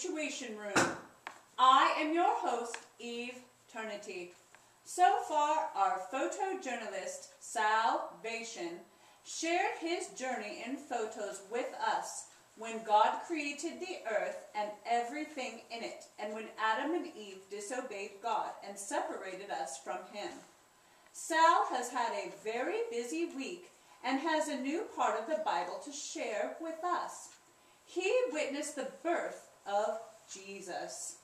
Situation Room. I am your host, Eve Ternity. So far, our photojournalist, Sal Vation, shared his journey in photos with us when God created the earth and everything in it, and when Adam and Eve disobeyed God and separated us from him. Sal has had a very busy week and has a new part of the Bible to share with us. He witnessed the birth of Jesus.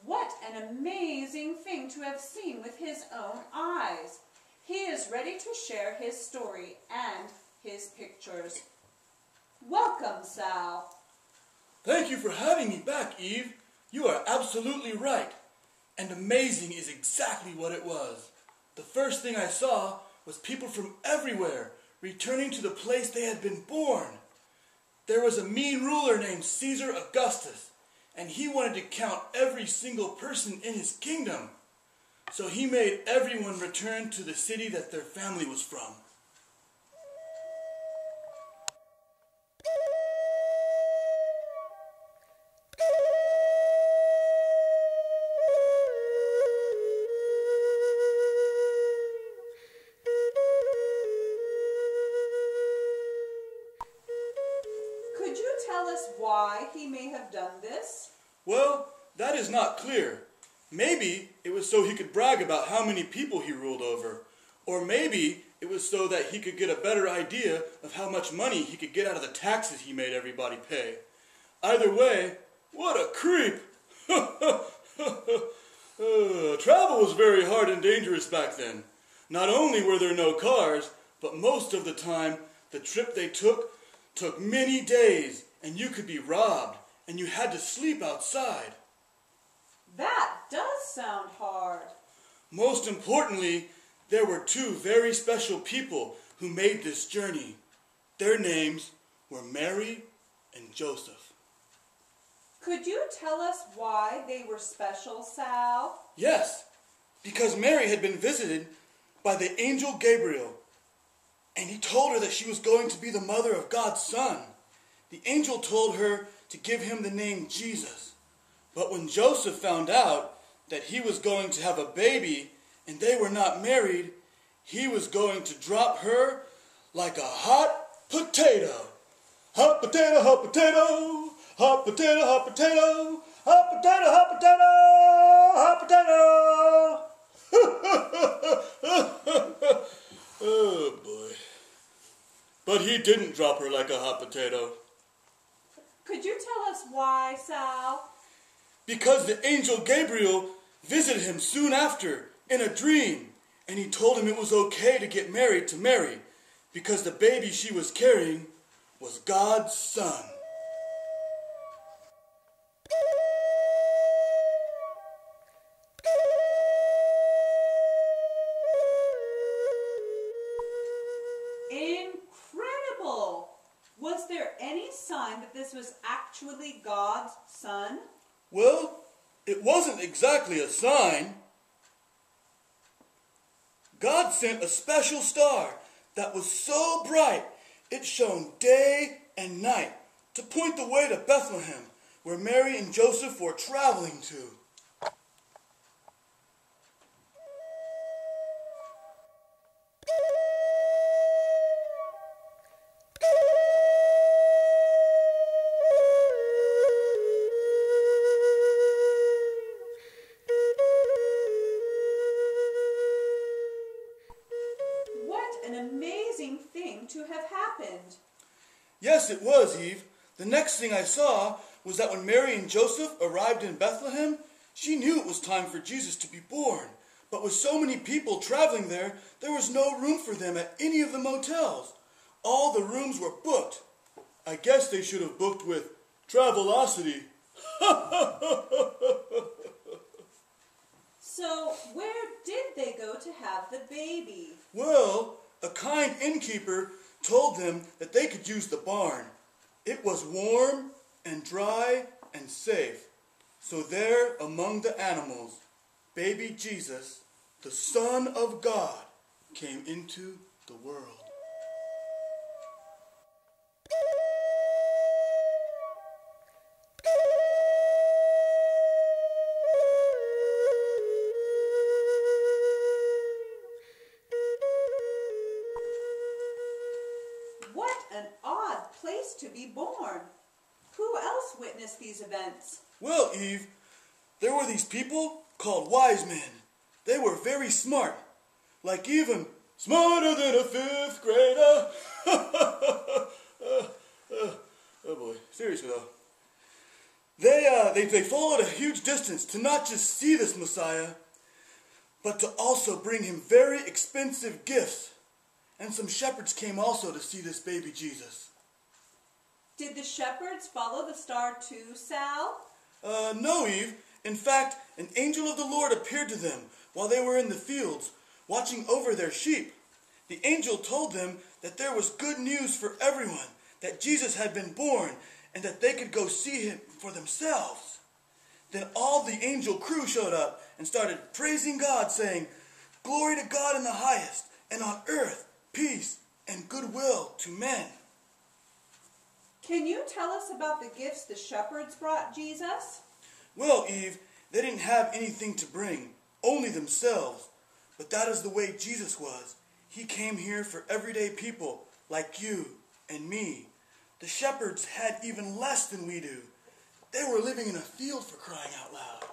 What an amazing thing to have seen with his own eyes. He is ready to share his story and his pictures. Welcome, Sal. Thank you for having me back, Eve. You are absolutely right. And amazing is exactly what it was. The first thing I saw was people from everywhere returning to the place they had been born. There was a mean ruler named Caesar Augustus, and he wanted to count every single person in his kingdom. So he made everyone return to the city that their family was from. Could you tell us why he may have done this? Well, that is not clear. Maybe it was so he could brag about how many people he ruled over. Or maybe it was so that he could get a better idea of how much money he could get out of the taxes he made everybody pay. Either way, what a creep! Travel was very hard and dangerous back then. Not only were there no cars, but most of the time, the trip they took many days, and you could be robbed, and you had to sleep outside. That does sound hard. Most importantly, there were two very special people who made this journey. Their names were Mary and Joseph. Could you tell us why they were special, Sal? Yes, because Mary had been visited by the angel Gabriel, and he told her that she was going to be the mother of God's Son. The angel told her to give him the name Jesus. But when Joseph found out that he was going to have a baby and they were not married, he was going to drop her like a hot potato. Hot potato, hot potato, hot potato, hot potato, hot potato, hot potato, hot potato. Oh boy. But he didn't drop her like a hot potato. Could you tell us why, Sal? Because the angel Gabriel visited him soon after in a dream, and he told him it was okay to get married to Mary, because the baby she was carrying was God's Son. Incredible! Was there any sign that this was actually God's Son? Well, it wasn't exactly a sign. God sent a special star that was so bright it shone day and night to point the way to Bethlehem, where Mary and Joseph were traveling to. An amazing thing to have happened. Yes, it was, Eve. The next thing I saw was that when Mary and Joseph arrived in Bethlehem, she knew it was time for Jesus to be born. But with so many people traveling there, there was no room for them at any of the motels. All the rooms were booked. I guess they should have booked with Travelocity. So, where did they go to have the baby? Well, a kind innkeeper told them that they could use the barn. It was warm and dry and safe. So there, among the animals, baby Jesus, the Son of God, came into the world. place to be born. Who else witnessed these events? Well, Eve, there were these people called wise men. They were very smart, like even smarter than a fifth grader. Oh boy, seriously though. They followed a huge distance to not just see this Messiah, but to also bring him very expensive gifts. And some shepherds came also to see this baby Jesus. Did the shepherds follow the star too, Sal? No, Eve. In fact, an angel of the Lord appeared to them while they were in the fields, watching over their sheep. The angel told them that there was good news for everyone, that Jesus had been born, and that they could go see him for themselves. Then all the angel crew showed up and started praising God, saying, "Glory to God in the highest, and on earth peace and goodwill to men." Can you tell us about the gifts the shepherds brought Jesus? Well, Eve, they didn't have anything to bring, only themselves. But that is the way Jesus was. He came here for everyday people like you and me. The shepherds had even less than we do. They were living in a field, for crying out loud.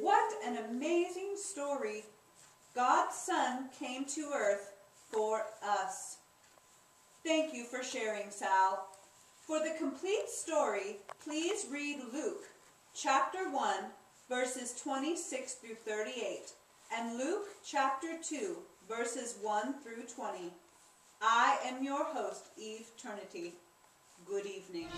What an amazing story. God's Son came to earth for us. Thank you for sharing, Sal. For the complete story, please read Luke chapter 1, verses 26 through 38, and Luke chapter 2, verses 1 through 20. I am your host, Eve Ternity. Good evening.